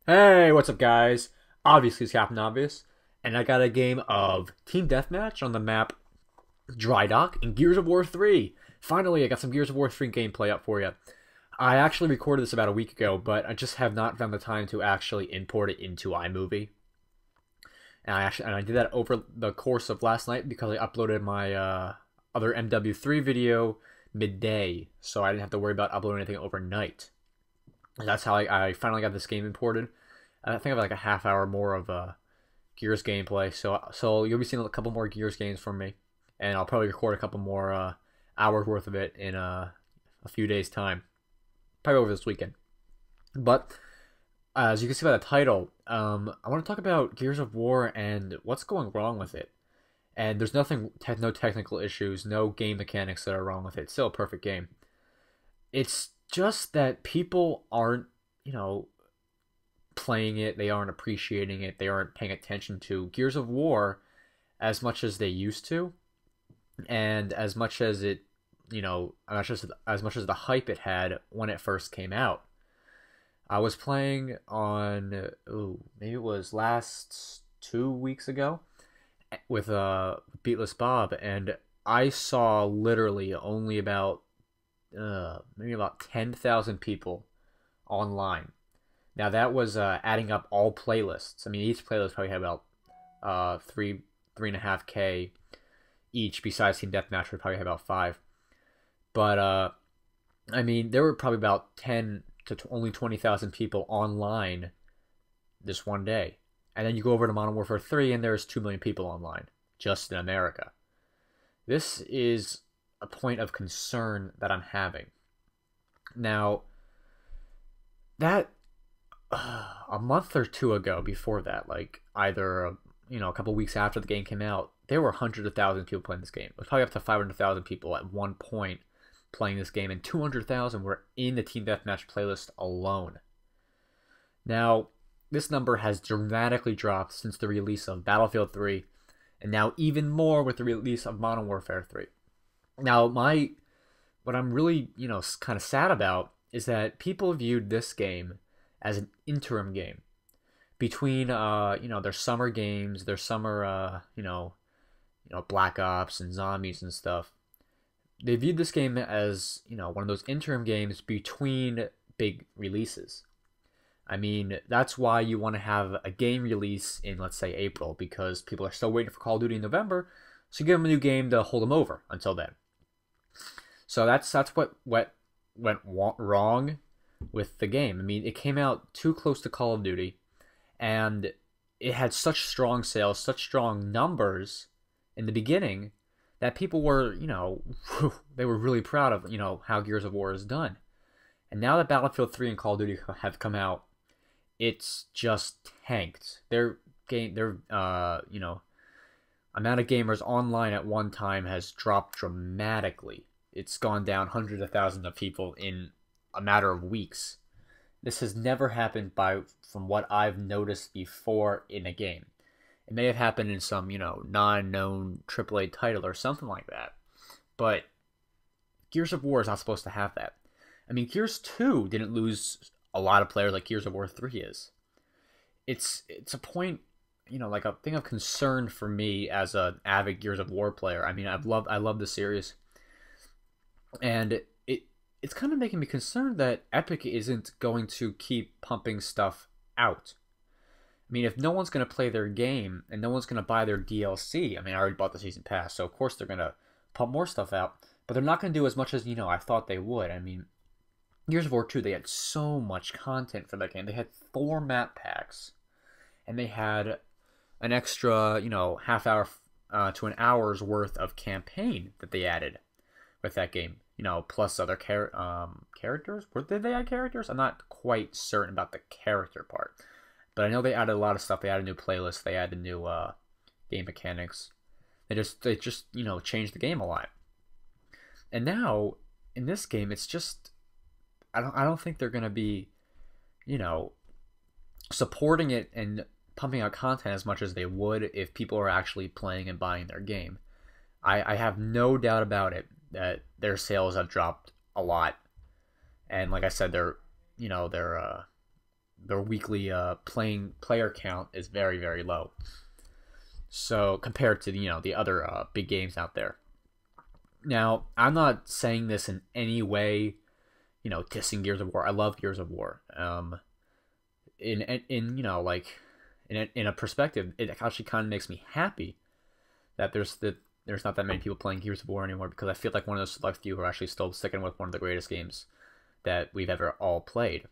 Hey, what's up, guys? Obviously, it's Captain Obvious, and I got a game of Team Deathmatch on the map Dry Dock in Gears of War 3. Finally, I got some Gears of War 3 gameplay up for you. I actually recorded this about a week ago, but I just have not found the time to actually import it into iMovie. And I did that over the course of last night because I uploaded my other MW3 video midday, so I didn't have to worry about uploading anything overnight. And that's how I finally got this game imported. I think I have like a half hour more of Gears gameplay, so you'll be seeing a couple more Gears games from me, and I'll probably record a couple more hours worth of it in a few days' time, probably over this weekend. But as you can see by the title, I want to talk about Gears of War and what's going wrong with it. And there's no technical issues, no game mechanics that are wrong with it. It's still a perfect game. It's just that people aren't, playing it, they aren't appreciating it, they aren't paying attention to Gears of War as much as they used to, and as much as it, as much as the hype it had when it first came out. I was playing on, maybe it was last 2 weeks ago with Beatless Bob, and I saw literally only about maybe about 10,000 people online. Now that was adding up all playlists. I mean, each playlist probably had about 3.5K each. Besides Team Deathmatch, we probably had about 5. But I mean, there were probably about 10 to only 20,000 people online this one day. And then you go over to Modern Warfare 3, and there's 2 million people online just in America. This is a point of concern that I'm having. Now, that a month or two ago, before that, like either a couple weeks after the game came out, there were hundreds of thousands of people playing this game. It was probably up to 500,000 people at one point playing this game, and 200,000 were in the Team Deathmatch playlist alone. Now, this number has dramatically dropped since the release of Battlefield 3, and now even more with the release of Modern Warfare 3. Now, what I'm really, kind of sad about is that people viewed this game as an interim game between, their summer games, their summer, Black Ops and Zombies and stuff. They viewed this game as, one of those interim games between big releases. I mean, that's why you want to have a game release in, let's say, April, because people are still waiting for Call of Duty in November, so you give them a new game to hold them over until then. So that's what went wrong with the game. I mean, it came out too close to Call of Duty, and it had such strong sales, such strong numbers in the beginning that people were, they were really proud of, how Gears of War is done. And now that Battlefield 3 and Call of Duty have come out, it's just tanked. Their amount of gamers online at one time has dropped dramatically. It's gone down hundreds of thousands of people in a matter of weeks. This has never happened from what I've noticed before in a game. It may have happened in some, non-known AAA title or something like that. But Gears of War is not supposed to have that. I mean, Gears 2 didn't lose a lot of players like Gears of War 3 is. It's a point, like a thing of concern for me as an avid Gears of War player. I mean, I love the series. And it's kind of making me concerned that Epic isn't going to keep pumping stuff out. I mean, if no one's going to play their game and no one's going to buy their DLC, I mean, I already bought the Season Pass, so of course they're going to pump more stuff out, but they're not going to do as much as, I thought they would. I mean, Gears of War 2, they had so much content for that game. They had 4 map packs, and they had an extra, half hour to an hour's worth of campaign that they added with that game, plus other characters. Did they add characters? I'm not quite certain about the character part, but I know they added a lot of stuff. They added new playlists. They added new game mechanics. They just changed the game a lot. And now in this game, it's just I don't think they're gonna be, supporting it and pumping out content as much as they would if people are actually playing and buying their game. I have no doubt about it that their sales have dropped a lot, and like I said, they're their weekly player count is very, very low. So compared to the other big games out there. Now, I'm not saying this in any way, dissing Gears of War. I love Gears of War. In a perspective, it actually kind of makes me happy that there's not that many people playing Gears of War anymore, because I feel like one of those select few who are actually still sticking with one of the greatest games that we've ever all played.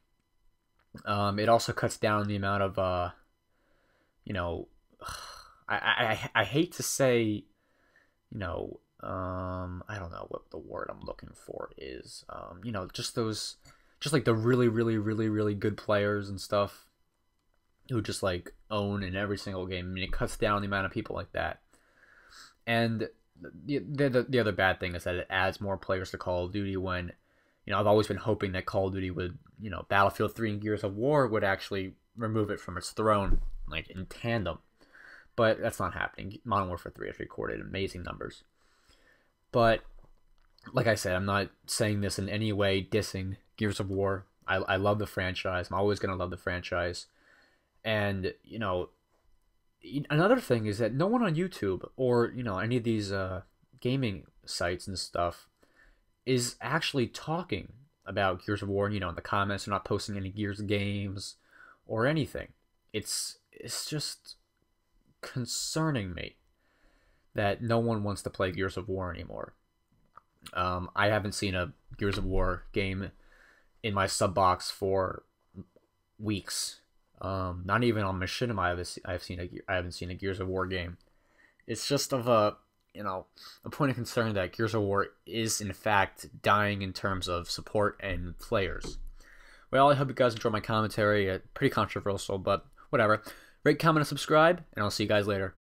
It also cuts down the amount of I hate to say, I don't know what the word I'm looking for is. Just like the really, really, really, really good players and stuff who just like own in every single game. I mean, it cuts down the amount of people like that. And the other bad thing is that it adds more players to Call of Duty when, I've always been hoping that Call of Duty would, Battlefield 3 and Gears of War would actually remove it from its throne, like in tandem. But that's not happening. Modern Warfare 3 has recorded amazing numbers. But, like I said, I'm not saying this in any way dissing Gears of War. I love the franchise. I'm always going to love the franchise. And, another thing is that no one on YouTube or, any of these gaming sites and stuff is actually talking about Gears of War. In the comments, they're not posting any Gears games or anything. It's just concerning me that no one wants to play Gears of War anymore. I haven't seen a Gears of War game in my sub box for weeks. Not even on Machinima I haven't seen a Gears of War game. It's just of a point of concern that Gears of War is in fact dying in terms of support and players. Well, I hope you guys enjoyed my commentary. Pretty controversial, but whatever. Rate, comment, and subscribe, and I'll see you guys later.